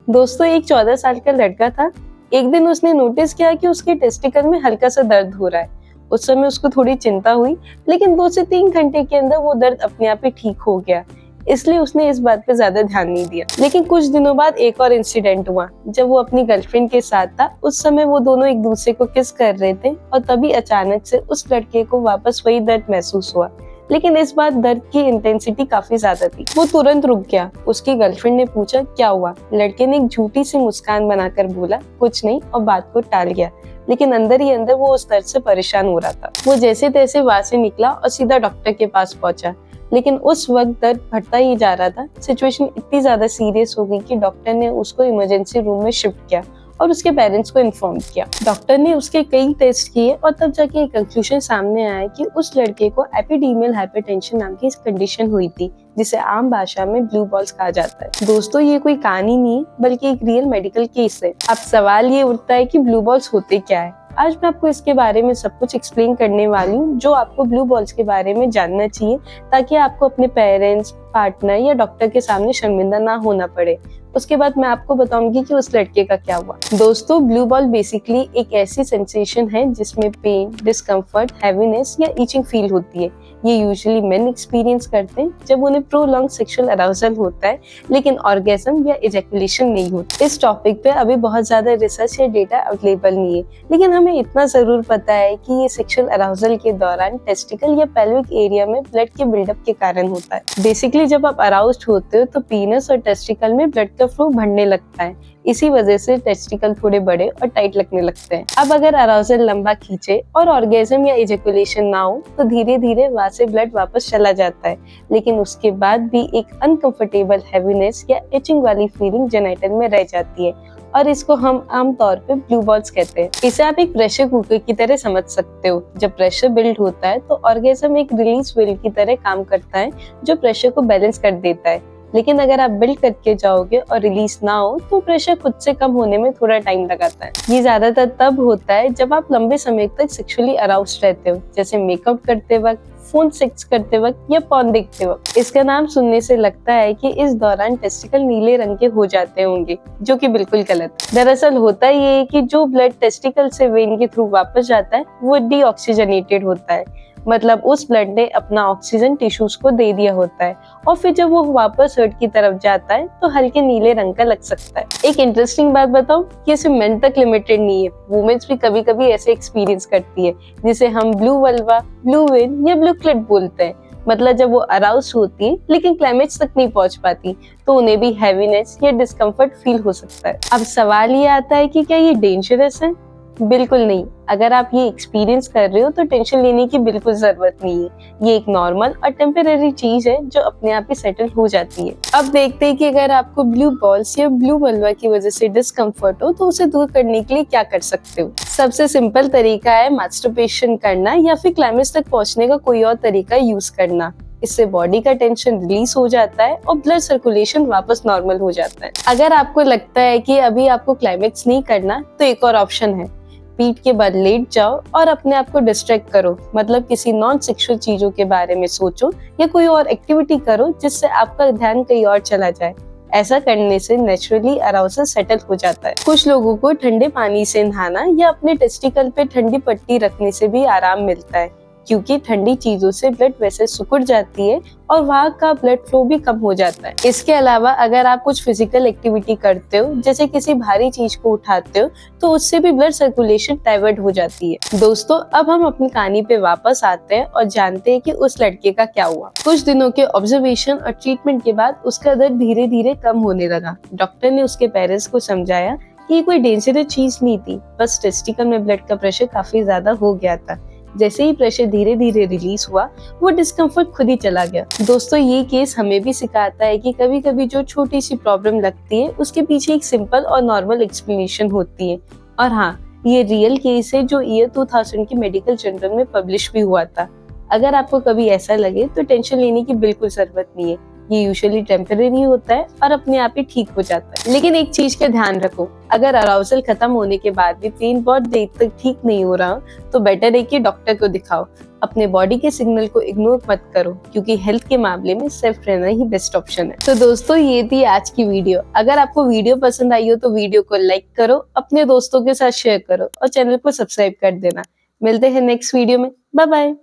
दोस्तों, एक 14 साल का लड़का था। एक दिन उसने नोटिस किया कि उसके टेस्टिकल में हल्का सा दर्द हो रहा है। उस समय उसको थोड़ी चिंता हुई, लेकिन 2 से 3 घंटे के अंदर वो दर्द अपने आप ही ठीक हो गया। इसलिए उसने इस बात पे ज्यादा ध्यान नहीं दिया। लेकिन कुछ दिनों बाद एक और इंसिडेंट हुआ। जब वो अपनी गर्लफ्रेंड के साथ था, उस समय वो दोनों एक दूसरे को किस कर रहे थे और तभी अचानक से उस लड़के को वापस वही दर्द महसूस हुआ। लेकिन इस बार दर्द की इंटेंसिटी काफी ज्यादा थी। वो तुरंत रुक गया। उसकी गर्लफ्रेंड ने पूछा, क्या हुआ? लड़के ने एक झूठी सी मुस्कान बनाकर बोला, कुछ नहीं, और बात को टाल गया। लेकिन अंदर ही अंदर वो उस दर्द से परेशान हो रहा था। वो जैसे तैसे वहां से निकला और सीधा डॉक्टर के पास पहुंचा। लेकिन उस वक्त दर्द बढ़ता ही जा रहा था। सिचुएशन इतनी ज्यादा सीरियस हो गई कि डॉक्टर ने उसको इमरजेंसी रूम में शिफ्ट किया और उसके पेरेंट्स को इन्फॉर्म किया। डॉक्टर ने उसके कई टेस्ट किए और तब जाके एक कंक्लूजन सामने आया कि उस लड़के को एपिडीमियल हाइपरटेंशन नाम की कंडीशन हुई थी, जिसे आम भाषा में ब्लू बॉल्स कहा जाता है। दोस्तों, ये कोई कहानी नहीं है, बल्कि एक रियल मेडिकल केस है। अब सवाल ये उठता है कि ब्लू बॉल्स होते क्या है। आज मैं आपको इसके बारे में सब कुछ एक्सप्लेन करने वाली हूँ, जो आपको ब्लू बॉल्स के बारे में जानना चाहिए, ताकि आपको अपने पेरेंट्स, पार्टनर या डॉक्टर के सामने शर्मिंदा ना होना पड़े। उसके बाद मैं आपको बताऊंगी कि उस लड़के का क्या हुआ। दोस्तों, ब्लू बॉल बेसिकली एक ऐसी सेंसेशन है जिसमें पेन, डिस्कम्फर्ट, हैवीनेस या इचिंग फील होती है। ये यूजुअली मेन एक्सपीरियंस करते हैं जब उन्हें प्रोलॉन्ग सेक्सुअल अराउजल होता है, लेकिन ऑर्गेज्म या इजैकुलेशन नहीं होता। इस टॉपिक पे अभी बहुत ज्यादा रिसर्च या डेटा अवेलेबल नहीं है, लेकिन हमें इतना जरूर पता है कि ये सेक्सुअल अराउजल के दौरान टेस्टिकल या पेल्विक एरिया में ब्लड के बिल्डअप के कारण होता है। बेसिकली जब आप अराउज्ड होते हो तो पीनस और टेस्टिकल में ब्लड का फ्लो बढ़ने लगता है। इसी वजह से टेस्टिकल थोड़े बड़े और टाइट लगने लगते हैं। अब अगर अराउजल लंबा खींचे और ऑर्गेज्म या इजैकुलेशन ना हो तो धीरे धीरे वहां से ब्लड वापस चला जाता है, लेकिन उसके बाद भी एक अनकंफर्टेबल हैवीनेस या इचिंग वाली फीलिंग जेनिटल में रह जाती है, और इसको हम आमतौर पे ब्लू बॉल्स कहते हैं। इसे आप एक प्रेशर कुकर की तरह समझ सकते हो। जब प्रेशर बिल्ड होता है तो ऑर्गेज्म एक रिलीज व्हील की तरह काम करता है, जो प्रेशर को बैलेंस कर देता है। लेकिन अगर आप बिल्ड करके जाओगे और रिलीज ना हो तो प्रेशर खुद से कम होने में थोड़ा टाइम लगाता है। ये ज्यादातर तब होता है जब आप लंबे समय तक सेक्सुअली अराउज्ड रहते हो, जैसे मेकअप करते वक्त, फोन सेक्स करते वक्त या पॉर्न देखते वक्त। इसका नाम सुनने से लगता है कि इस दौरान टेस्टिकल नीले रंग के हो जाते होंगे, जो कि बिल्कुल गलत है। दरअसल होता ये है कि जो ब्लड टेस्टिकल से वेन के थ्रू वापस जाता है वो डीऑक्सीजनेटेड होता है, मतलब उस ब्लड ने अपना ऑक्सीजन टिश्यूज को दे दिया होता है, और फिर जब वो वापस हर्ट की तरफ जाता है तो हल्के नीले रंग का लग सकता है। एक इंटरेस्टिंग बात बताऊं, ये सिर्फ मेन तक लिमिटेड नहीं है। वुमेन्स भी कभी कभी ऐसे एक्सपीरियंस करती है, जिसे हम ब्लू वल्वा, ब्लू वेन या ब्लू क्लिट बोलते हैं। मतलब जब वो अराउज होती है लेकिन क्लाइमेक्स तक नहीं पहुंच पाती, तो उन्हें भी हैवीनेस या डिस्कम्फर्ट फील हो सकता है। अब सवाल ये आता है कि क्या ये डेंजरस है? बिल्कुल नहीं। अगर आप ये एक्सपीरियंस कर रहे हो तो टेंशन लेने की बिल्कुल जरूरत नहीं है। ये एक नॉर्मल और टेम्परेरी चीज है जो अपने आप ही सेटल हो जाती है। अब देखते हैं कि अगर आपको ब्लू बॉल्स या ब्लू वल्वा की वजह से डिस्कम्फर्ट हो तो उसे दूर करने के लिए क्या कर सकते हो। सबसे सिंपल तरीका है मास्टरबेशन करना, या फिर क्लाइमेक्स तक पहुंचने का कोई और तरीका यूज करना। इससे बॉडी का टेंशन रिलीज हो जाता है और ब्लड सर्कुलेशन वापस नॉर्मल हो जाता है। अगर आपको लगता है कि अभी आपको क्लाइमेक्स नहीं करना, तो एक और ऑप्शन है। पीठ के बाद लेट जाओ और अपने आप को डिस्ट्रैक्ट करो, मतलब किसी नॉन सेक्सुअल चीजों के बारे में सोचो या कोई और एक्टिविटी करो जिससे आपका ध्यान कहीं और चला जाए। ऐसा करने से नेचुरली अराउजल सेटल हो जाता है। कुछ लोगों को ठंडे पानी से नहाना या अपने टेस्टिकल पे ठंडी पट्टी रखने से भी आराम मिलता है, क्योंकि ठंडी चीजों से ब्लड वैसे सिकुड़ जाती है और वहाँ का ब्लड फ्लो भी कम हो जाता है। इसके अलावा अगर आप कुछ फिजिकल एक्टिविटी करते हो, जैसे किसी भारी चीज को उठाते हो, तो उससे भी ब्लड सर्कुलेशन डाइवर्ट हो जाती है। दोस्तों, अब हम अपनी कहानी पे वापस आते हैं और जानते हैं कि उस लड़के का क्या हुआ। कुछ दिनों के ऑब्जर्वेशन और ट्रीटमेंट के बाद उसका दर्द धीरे धीरे कम होने लगा। डॉक्टर ने उसके पेरेंट्स को समझाया कि ये कोई डेंजरस चीज नहीं थी, बस टेस्टिकल में ब्लड का प्रेशर काफी ज्यादा हो गया था। जैसे ही प्रेशर धीरे धीरे रिलीज हुआ, वो डिस्कम्फर्ट खुद ही चला गया। दोस्तों, ये केस हमें भी सिखाता है कि कभी कभी जो छोटी सी प्रॉब्लम लगती है, उसके पीछे एक सिंपल और नॉर्मल एक्सप्लेनेशन होती है। और हाँ, ये रियल केस है जो ईयर 2000 की मेडिकल जर्नल में पब्लिश भी हुआ था। अगर आपको कभी ऐसा लगे तो टेंशन लेने की बिल्कुल जरूरत नहीं है। ये यूजुअली टेम्पररी होता है और अपने आप ही ठीक हो जाता है। लेकिन एक चीज का ध्यान रखो, अगर अराउजल खत्म होने के बाद भी पेन बहुत देर तक ठीक नहीं हो रहा तो बेटर है कि डॉक्टर को दिखाओ। अपने बॉडी के सिग्नल को इग्नोर मत करो, क्योंकि हेल्थ के मामले में सेफ रहना ही बेस्ट ऑप्शन है। तो दोस्तों, ये थी आज की वीडियो। अगर आपको वीडियो पसंद आई हो तो वीडियो को लाइक करो, अपने दोस्तों के साथ शेयर करो और चैनल को सब्सक्राइब कर देना। मिलते हैं नेक्स्ट वीडियो में। Bye bye.